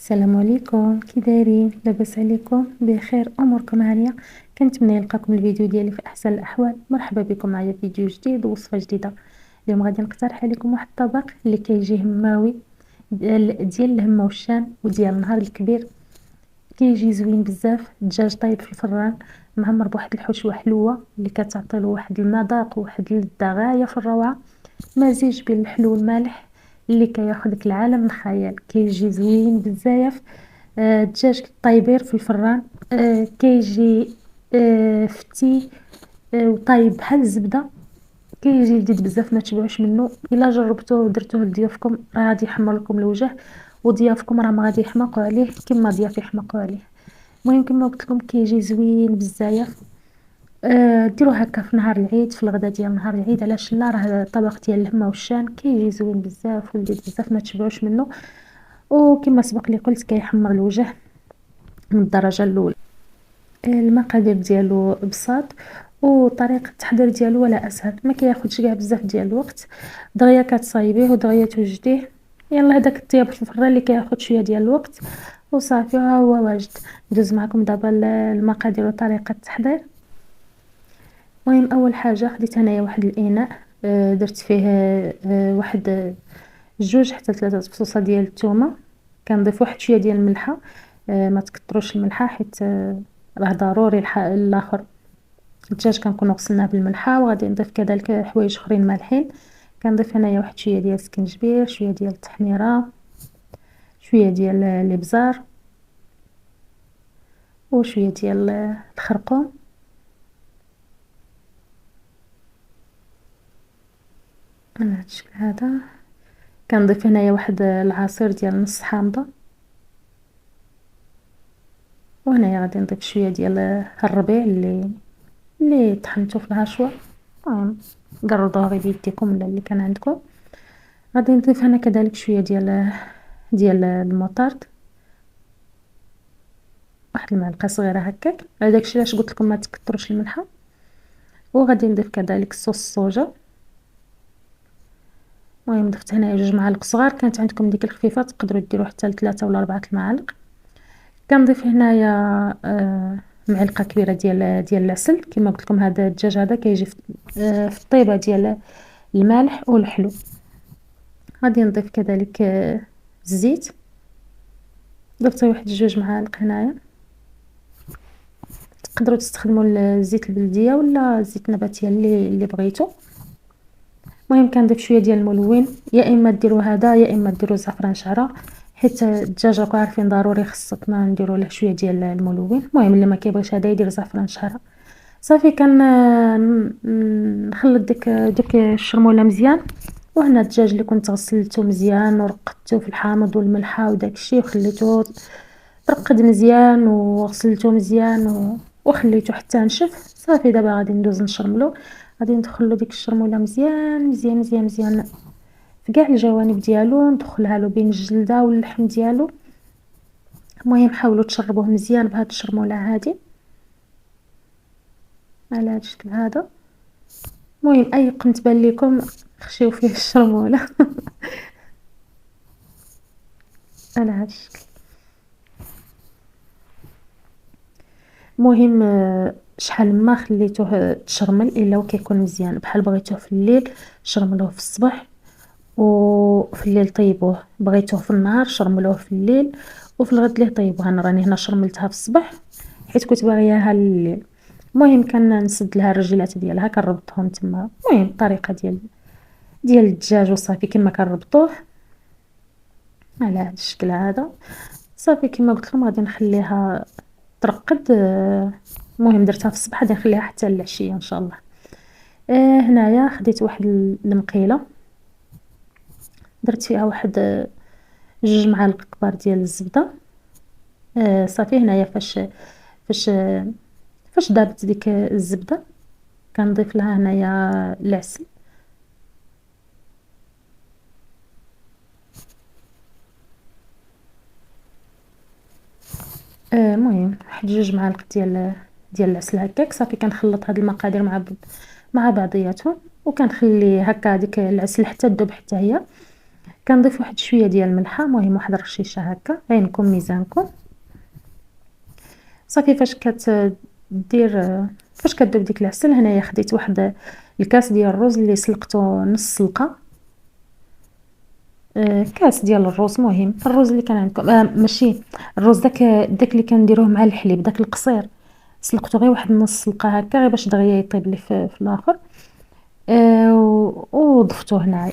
السلام عليكم، كي دايرين؟ لاباس عليكم؟ بخير؟ اموركم هانيه؟ كنتمنى نلقاكم الفيديو ديالي في احسن الاحوال. مرحبا بكم معايا في فيديو جديد ووصفه جديده. اليوم غادي نقترح عليكم واحد الطبق اللي كيجي هماوي، ديال الهمه والشان وديال النهار الكبير. كيجي زوين بزاف. الدجاج طايب في الفران معمر بواحد الحشوه حلوه اللي كتعطي له واحد المذاق وواحد اللذه غايه في الروعه. مزيج بين الحلو والمالح اللي كياخدك لعالم الخيال. كيجي زوين بزاف. الدجاج طايبير في الفران. كيجي فتي وطايب بحال الزبده. كيجي لذيذ بزاف، ما تشبعوش منه. الا جربتوه ودرتوه لضيوفكم راه غادي يحمر لكم الوجه، وضيافكم راه ما غادي يحماقوا عليه كما ضيافي يحماقوا عليه. المهم كما قلت لكم كيجي زوين بزاف. ديروه هكا في نهار العيد، في الغدا ديال نهار العيد. علاش لا؟ راه طبق ديال اللحمه والشان كيجي زوين بزاف ولذيذ بزاف، ما تشبعوش منه. وكما سبق لي قلت كيحمر الوجه من الدرجه الاولى. المقادير ديالو بساط، وطريقه التحضير ديالو ولا اسهل، ما كياخذش كاع بزاف ديال الوقت. دغيا كتصايبيه ودغيا توجديه. يلا هذاك الطياب في الفران اللي كياخذ شويه ديال الوقت وصافي ها هو واجد. ندوز معكم دابا المقادير وطريقه التحضير. المهم اول حاجه خديت هنايا واحد الاناء، درت فيه واحد جوج حتى 3 فصوصه ديال الثومه. كنضيف واحد شويه ديال الملحه. ما تكتروش الملحه حيت راه ضروري الاخر. الدجاج كنكونوا غسلناه بالملحه، وغادي نضيف كذلك حوايج اخرين مالحين. كنضيف هنايا واحد شويه ديال السكنجبير، شويه ديال التحميره، شويه ديال الابزار، وشويه ديال الخرقوم. على هذا الشكل هذا. كنضيف هنايا واحد العصير ديال نص حامضه. وهنايا غادي نضيف شويه ديال الربيع اللي طحنته في العشوه. المهم قرضوها غير بيديكم ولا اللي كان عندكم. غادي نضيف هنا كذلك شويه ديال المطارد، واحد المعلقه صغيره هكاك. هذاك الشيء علاش قلت لكم ما تكثروش الملحه. وغادي نضيف كذلك صوص الصوجا. المهم ضفت هنايا 2 معالق صغار، كانت عندكم ديك الخفيفه تقدروا ديروا حتى 3 ولا 4 المعالق. كنضيف هنايا معلقه كبيره ديال العسل. كما قلت لكم هذا الدجاج هذا كيجي في الطيبه ديال المالح والحلو. غادي نضيف كذلك الزيت. ضفت واحد 2 معالق هنايا. تقدروا تستخدموا الزيت البلديه ولا الزيت النباتيه اللي بغيتو. المهم كنضيف شويه ديال الملون، يا اما ديروا هذا يا اما ديروا زعفران شعره، حيت الدجاج راكم عارفين ضروري خصنا نديروا له شويه ديال الملون. المهم اللي ما كيبغيش هذا يدير زعفران شعره. صافي نخلط ديك الشرموله مزيان. وهنا الدجاج اللي كنت غسلته مزيان ورقدته في الحامض والملحه وداك الشيء وخليته ترقد مزيان وغسلته مزيان وخليته حتى نشف. صافي دابا غادي ندوز نشرملو. غادي ندخلو ديك الشرموله مزيان مزيان مزيان مزيان في كاع الجوانب ديالو، ندخلها له بين الجلده واللحم ديالو. المهم حاولوا تشربوه مزيان بهاد الشرموله هادي على هاد الشكل هذا. المهم اي قنت بان لكم خشيو فيه الشرموله. على هاد الشكل. المهم شحال ما خليتوه تشرمل الا وكيكون مزيان. بحال بغيتوه في الليل شرملوه في الصباح، وفي الليل طيبوه. بغيتوه في النهار شرملوه في الليل، وفي الغد ليه طيبوه. انا راني هنا شرملتها في الصباح حيت كنت باغياها لليل. المهم كنسد لها الرجيلات ديالها كنربطهم تما. المهم الطريقه ديال الدجاج وصافي كما كنربطوه على هذا الشكل هذا. صافي كما قلت لكم غادي نخليها ترقد. المهم درتها في الصباح غادي نخليها حتى العشيه ان شاء الله. هنايا خديت واحد المقيله، درت فيها واحد 2 معالق كبار ديال الزبده. صافي هنايا فاش فاش دابت ديك الزبده كنضيف لها هنايا العسل. المهم واحد 2 معالق ديال العسل هكاك. صافي كنخلط هاد المقادير مع بعضياتهم، وكنخلي هكا ديك العسل حتى تذوب حتى هي. كنضيف واحد شويه ديال الملحه، المهم واحد الرشيشه هكا عينكم ميزانكم. صافي فاش كدير ديك العسل، هنايا خديت واحد الكاس ديال الرز اللي سلقته نص سلقه، كاس ديال الرز، مهم الرز اللي كان عندكم، ماشي الرز داك اللي كنديروه مع الحليب، داك القصير سلقته غير واحد نص سلقه هكا غير باش دغيا يطيب لي في الاخر. وضفتوه هنايا.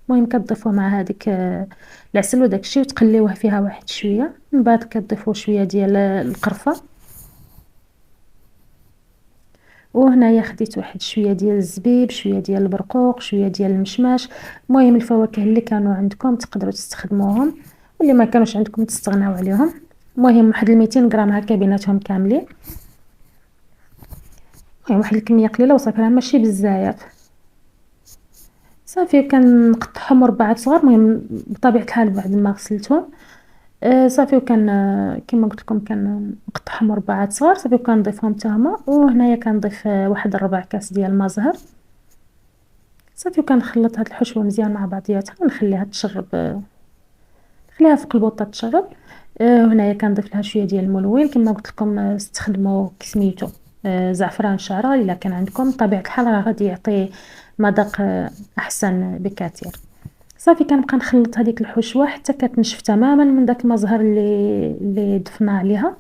المهم كتضيفوه مع هذيك العسل وداك الشيء وتقليوه فيها واحد شويه، من بعد كتضيفوا شويه ديال القرفه. وهنايا خديت واحد شويه ديال الزبيب، شويه ديال البرقوق، شويه ديال المشماش. المهم الفواكه اللي كانوا عندكم تقدروا تستخدموهم، واللي ما كانوش عندكم تستغناو عليهم. المهم واحد 200 غرام هكا بيناتهم كاملين. المهم واحد الكميه قليله وصافي، راه ماشي بزاف. صافي كنقطعهم مربعات صغار، المهم بطبيعه الحال بعد ما غسلتهم. صافي كما قلت لكم كنقطعهم مربعات صغار. صافي وكنضيفهم حتى هما. وهنايا كنضيف واحد ربع كاس ديال الماء. صافي وكنخلط هاد الحشوه مزيان مع بعضياتها ونخليها تشرب، نخليها في البوطه تشرب. وهنايا كنضيف لها شويه ديال الملون، كما قلت لكم استخدموا سميتو زعفران شعره الا كان عندكم، بطبيعه الحال راه غادي يعطي مذاق احسن بكثير. صافي كنبقى نخلط هذيك الحشوه حتى كتنشف تماما من داك المزهر اللي ضفنا عليها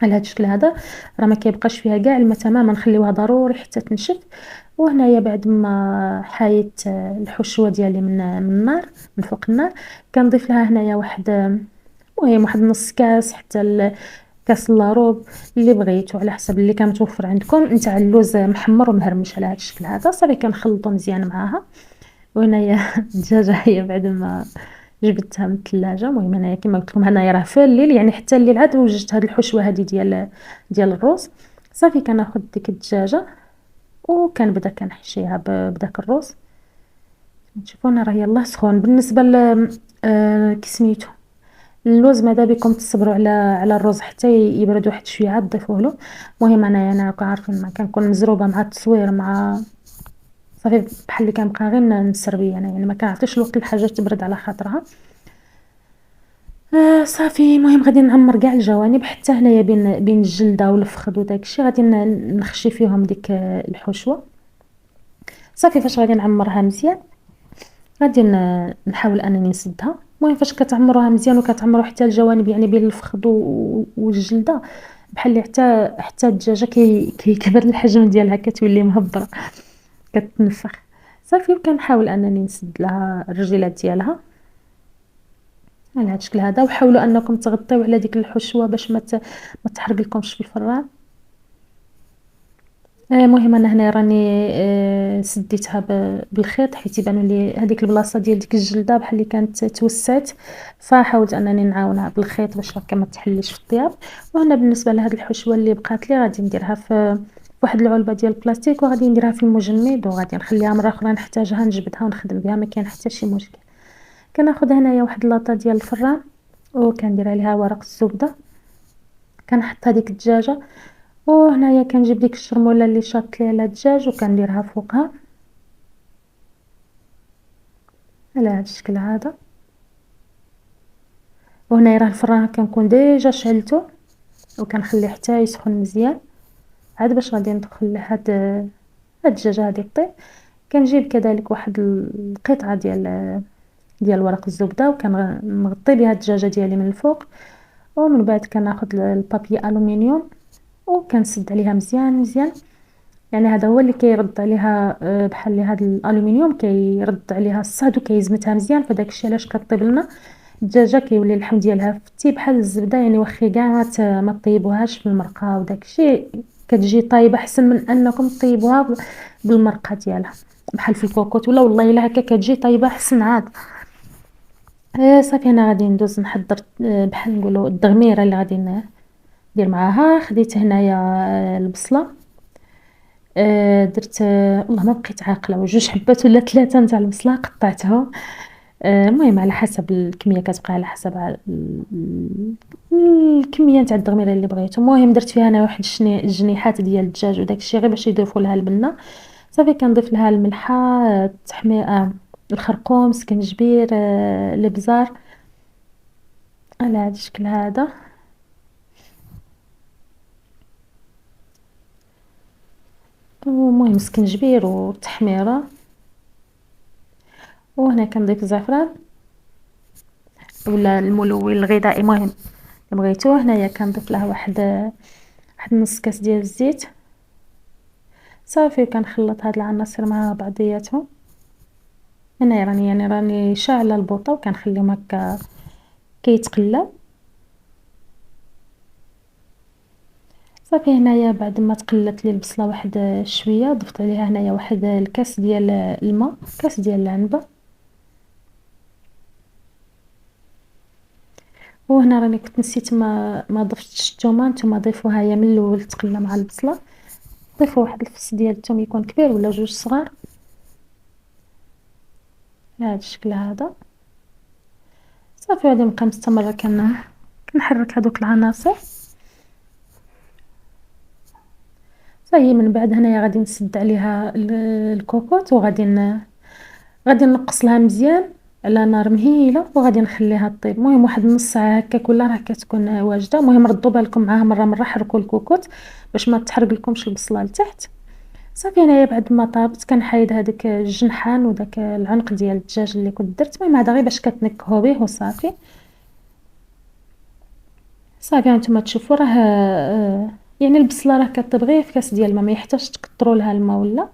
على هذا الشكل هذا. راه ما كيبقاش فيها كاع الماء تماما، نخليوها ضروري حتى تنشف. وهنايا بعد ما حايت الحشوه ديالي من النار، من فوق النار، كنضيف لها هنايا المهم واحد نص كاس حتى كاس لاروب اللي بغيتو على حسب اللي كان متوفر عندكم. نتاع اللوز محمر ومهرمش على هذا الشكل هذا. صافي كنخلطو مزيان معاها. وهنايا الدجاجه هي بعد ما جبدتها من الثلاجه. المهم هنايا كما قلت لكم هنايا راه في الليل، يعني حتى الليل عاد وجدت هذه الحشوه هذه ديال الروز. صافي كناخذ ديك الدجاجه وكنبدا كنحشيها بداك الروز. تشوفوا انا راه يلاه سخون. بالنسبه كسميتو اللوز ماذا بكم تصبروا على الرز حتى يبرد واحد شويه عاد تضيفوه له. المهم انا عارفين ما كنكون مزروبه مع التصوير مع صافي بحال اللي كنبقى غير نسربي انا، يعني ما كنعطيش الوقت الحاجه تبرد على خاطرها. صافي المهم غادي نعمر كاع الجوانب حتى هنايا بين الجلده والفخذ وداكشي غادي نخشي فيهم ديك الحشوه. صافي فاش غادي نعمرها مزيان غادي نحاول انني نسدها. المهم فاش كتعمروها مزيان وكتعمروا حتى الجوانب، يعني بين الفخذ والجلده، بحال اللي حتى الدجاجه كيكبر الحجم ديالها، كتولي مهبره كتنفخ. صافي وكنحاول انني نسد لها الرجيلات ديالها على هذا الشكل هذا. وحاولوا انكم تغطيو على ديك الحشوه باش ما تحرق لكمش في الفران. المهم انا هنا راني سديتها بالخيط حيت يبانوا لي هذيك البلاصه ديال ديك الجلده بحال اللي كانت توسعت، فحاولت انني نعاونها بالخيط باش هكا ما تحليش في الطياب. وهنا بالنسبه لهاد الحشوه اللي بقات لي غادي نديرها في واحد العلبه ديال البلاستيك، وغادي نديرها في المجمد، وغادي نخليها مره اخرى نحتاجها نجبدها ونخدم بها، ما كاين حتى شي مشكل. كناخذ هنايا واحد لاطه ديال الفران وكندير عليها ورق الزبده، كنحط هذيك الدجاجه، وهنايا كنجيب ديك الشرموله اللي شاطت لي على الدجاج وكنديرها فوقها على هذا الشكل هذا. وهنايا راه الفران كنكون ديجا شعلته وكنخليه حتى يسخن مزيان عاد باش غادي ندخل هاد الدجاجه هذه طيب. كنجيب كذلك واحد القطعه ديال ورق الزبده وكنغطي بها الدجاجه ديالي من الفوق. ومن بعد كناخذ البابي الومنيوم وكنسد عليها مزيان مزيان، يعني هذا هو اللي كيرد عليها بحال اللي هذا الالومنيوم كيرد عليها الصهد وكيزمتها مزيان. فداك الشيء علاش كطيب لنا الدجاجه كيولي اللحم ديالها فتي بحال الزبده، يعني واخا كاع ما طيبوهاش في المرقه وداك الشيء كتجي طايبه احسن من انكم طيبوها بالمرقه ديالها بحال في الكوكوط، ولا والله الا هكا كتجي طايبه احسن عاد. صافي انا غادي ندوز نحضر بحال نقولوا الدغميره اللي غادي ندير معاها. خديت هنايا البصله، درت والله ما بقيت عاقله، جوج حبات ولا ثلاثه نتاع البصله قطعتهم. المهم على حسب الكميه كتبقى على حسب الكميه نتاع الدغميره اللي بغيتو. المهم درت فيها انا واحد الجنيحات ديال الدجاج وداك الشيء غير باش يضيفوا لها البنه. صافي كنضيف لها الملحه، التحميره الخرقوم، سكنجبير، الابزار على هذا الشكل هذا. المهم سكنجبير والتحميره. وهنا كنضيف الزعفران ولا الملون الغذائي، المهم بغيتو. هنايا كنضيف لها واحد نص كاس ديال الزيت صافي. كنخلط هاد العناصر مع بعضياتهم. هنايا راني شاعله البوطه وكنخليهم هكا كيتقلاو صافي. هنايا بعد ما تقلت لي البصله واحد شويه، ضفت عليها هنايا واحد الكاس ديال الماء، كاس ديال العنبه. وهنا راني كنت نسيت ما ضفتش الثومه. نتوما ضيفوها هي من الاول تقلى مع البصله. ضيفوا واحد الفص ديال الثوم يكون كبير ولا جوج صغار بهذا الشكل هذا صافي. غادي نبقى مستمره كنحرك هذوك العناصر صافي. من بعد هنايا غادي نسد عليها الكوكوط غادي نقص لها مزيان على نار مهيله وغادي نخليها طيب. المهم واحد نص ساعه هكاك ولا راه كتكون واجده. المهم ردوا بالكم معاها مره حركوا الكوكوط باش ما تحرق لكمش البصله لتحت صافي. هنايا بعد ما طابت كنحيد هذاك الجنحان وداك العنق ديال الدجاج اللي كنت درت. المهم هذا غير باش كتنكهو به وصافي. صافي هانتوما تشوفوا راه يعني البصله راه كتبغي في كاس ديال الماء، ما يحتاجش تكثروا لها الماء ولا.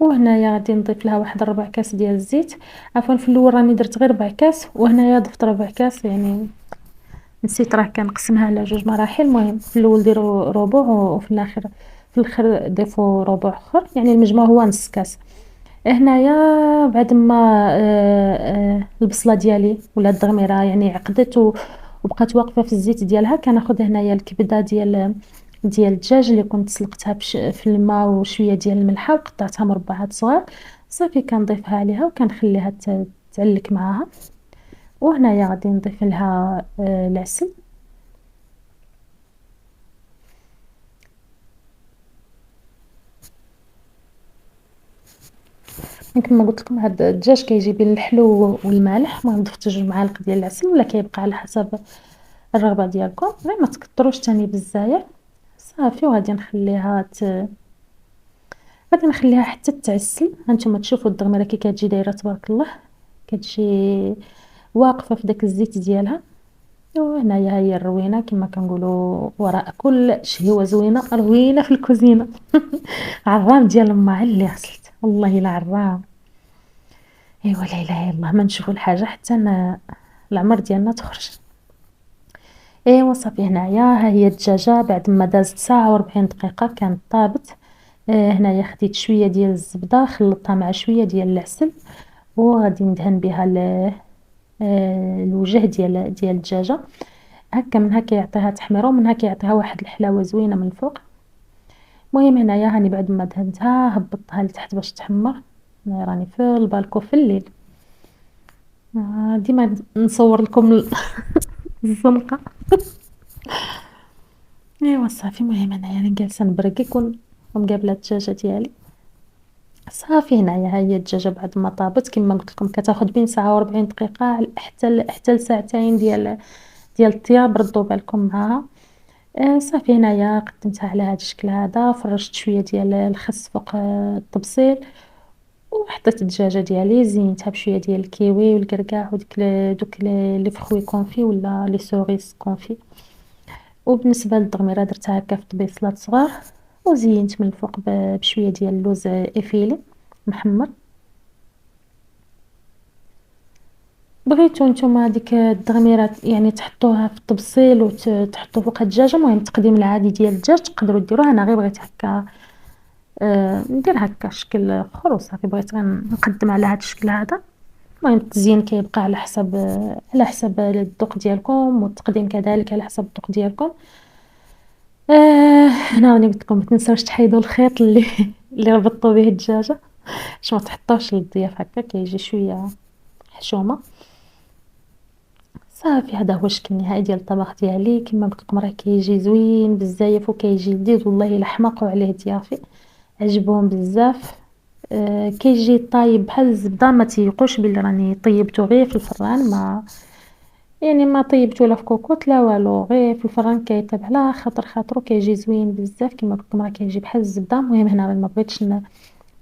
وهنايا غادي نضيف لها واحد ربع كاس ديال الزيت. عفوا في الاول راني درت غير ربع كاس وهنايا ضفت ربع كاس، يعني نسيت راه كنقسمها على جوج مراحل. المهم في الاول ديروا ربع وفي الاخر ضيفوا ربع اخر، يعني المجموع هو نص كاس. هنايا بعد ما البصله ديالي ولا الدغميره يعني عقدت وبقات واقفه في الزيت ديالها، كناخذ هنايا الكبده ديال الدجاج اللي كنت سلقتها في الماء وشويه ديال الملحه وقطعتها مربعات صغار صافي. كنضيفها عليها وكنخليها تعلك معاها. وهنايا غادي نضيف لها العسل. كما قلت لكم هذا الدجاج كيجي بين الحلو والمالح. المهم ضفت 2 معالق ديال العسل ولا كيبقى على حسب الرغبه ديالكم، غير ما تكثروش تاني بزاف صافي. وغادي نخليها حتى تعسل. هانتوما تشوفوا الدغميره كي كتجي دايره تبارك الله، كتجي واقفه في داك الزيت ديالها. وهنايا هي الروينه كما كنقولوا، وراء كل شهوه زوينه روينه في الكوزينه. عرام ديال الماء اللي غسلت، والله الا عرام. ايوا لا اله الا الله، ما نشوفوا الحاجه حتى العمر ديالنا تخرج. ايوا صافي. هنايا ها هي الدجاجه بعد ما دازت ساعه و40 دقيقه كانت طابت. هنايا خديت شويه ديال الزبده خلطتها مع شويه ديال العسل وغادي ندهن بها الوجه ديال الدجاجه هكا. منها كيعطيها تحميره ومنها كيعطيها واحد الحلاوه زوينه من الفوق. المهم هنايا هاني بعد ما دهنتها هبطتها لتحت باش تحمر. راني في البالكو في الليل ديما نصور لكم الزنقه. ايوا صافي. المهم انايا راني جالسه نبرقك ومقابله الدجاجه ديالي صافي. هنايا ها هي الدجاجه بعد ما طابت كما قلت لكم كتاخذ بين ساعه و40 دقيقه حتى لساعتين ديال الطياب. ردوا بالكم معاها صافي. هنايا قدمتها على هذا الشكل هذا، فرشت شويه ديال الخس فوق الطبسيل وحطيت الدجاجه ديالي زينتها بشويه ديال الكيوي والكركاع دوك لي فخوي كونفي ولا لي سوريس كونفي. وبالنسبه للدغميره درتها هكا في طبيصلات صغار وزينت من الفوق بشويه ديال اللوز افيلي محمر. بغيتو نتوما ديك الدغميرات يعني تحطوها في الطبسيل وتحطوا فوق الدجاجه. المهم التقديم العادي ديال الدجاج تقدروا ديروه. انا غير بغيت هكا ندير هكا شكل اخر وصافي. بغيت غير نقدم على هذا الشكل هذا. المهم التزيين كيبقى على حسب الذوق ديالكم والتقديم كذلك على حسب الذوق ديالكم. هنا راني قلت لكم ما تنساوش تحيدوا الخيط اللي ربطوا به الدجاجه باش ما تحطوش للضياف هكا كيجي شويه حشومه صافي. هذا هو الشكل النهائي ديال الطبق ديالي. كما قلت لكم راه كيجي زوين بزاف وكيجي لذيذ والله الا حماقوا عليه ضيافي عجبهم بزاف. كيجي طايب بحال الزبدة ما تيقوش بلي راني طيبته غير في الفران، ما طيبتو لا في كوكوط لا والو، غير في الفران كيطيب على خاطرو كيجي زوين بزاف كيما قلت لكم راه كيجي بحال الزبدة. المهم هنا ما بغيتش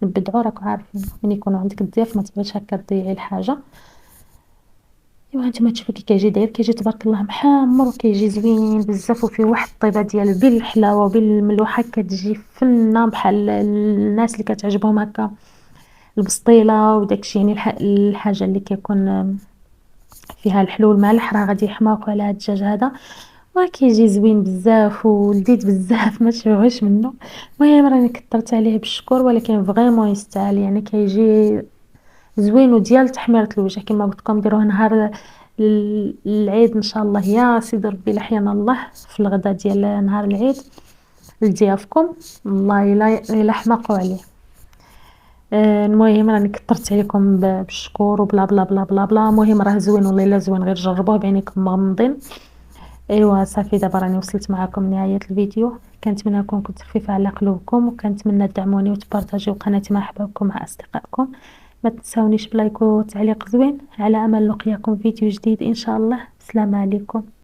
نبدعو، راكم عارفين ملي يكونوا عندك الضياف ما تبغيش هكا تضيعي الحاجة. ايوا هانتوما تشوفوا كي كيجي داير، كيجي تبارك الله محمر وكيجي زوين بزاف وفيه واحد الطيبه ديال بالحلاوه وبالملوحه كتجي فنه بحال الناس اللي كتعجبهم هكا البسطيله وداكشي. يعني الحاجه اللي كيكون فيها الحلو والمالح راه غادي يحماقوا على هاد الدجاج هذا، وكيجي زوين بزاف ولذيذ بزاف ما تشبعوش منه. المهم راني كثرت عليه بالشكر ولكن فريمون يستاهل، يعني كيجي زوين وديال تحميرة الوجه كما قلت لكم. ديروه نهار العيد ان شاء الله يا سيدي ربي لحيانا الله، في الغدا ديال نهار العيد لضيافكم الله الا حماقوا عليه. المهم راني كثرت عليكم بالشكر وبلا بلا بلا بلا بلا. المهم راه زوين والله الا زوين، غير جربوه بعينيكم مغمضين. ايوا صافي دابا راني وصلت معكم لنهايه الفيديو، كنتمنى نكون كنت خفيفه على قلوبكم، وكنتمنى تدعموني وتبارطاجيو قناتي مع احبابكم مع اصدقائكم. ما تنساونيش بلايك وتعليق زوين، على امل لقياكم فيديو جديد ان شاء الله. السلام عليكم.